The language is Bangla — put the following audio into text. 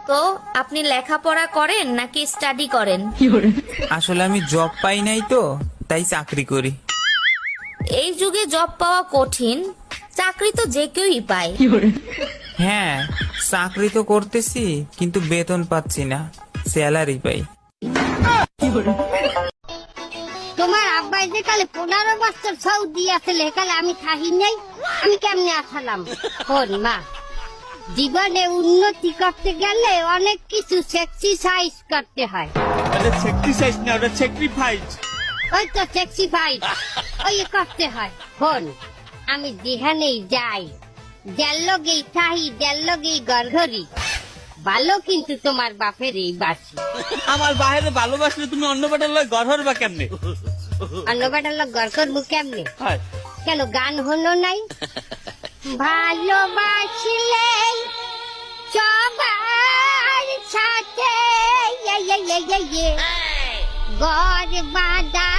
তো আপনি লেখাপড়া করেন নাকি স্টাডি করেন? আসলে আমি জব পাই নাই তো, তাই চাকরি করি। এই যুগে জব পাওয়া কঠিন, চাকরি তো যে কেউই পায়। হ্যাঁ, চাকরি তো করতেছি কিন্তু বেতন পাচ্ছি না, স্যালারি পাই। তোমার আব্বাই যে কালে 15 বছর সৌদি আসলে কালে আমি থাকি নাই, আমি কেমনে আসালাম? শোন মা, জীবনে উন্নতি করতে গেলে অনেক কিছু স্যাক্রিফাইস করতে হয়। আরে স্যাক্রিফাইস না, ওটা স্যাক্রিফাইস। ওই তো স্যাক্রিফাইস ওই করতে হয়। শোন, আমি যেখানেই যাই, যার লগেই থাহি, যার লগেই গড়ঘড়ি, ভালো কিন্তু তোমার বাপের এই বাসি। আমার বাইরে ভালোবাসলে তুমি অন্য বেটার লয় গড় বা কেমনে? অন্য বেটার লোক গড় করবো কেমনে? হয় কেন গান হলো নাই? ভালোবাসলে সবার সাথে গড় বাঁধা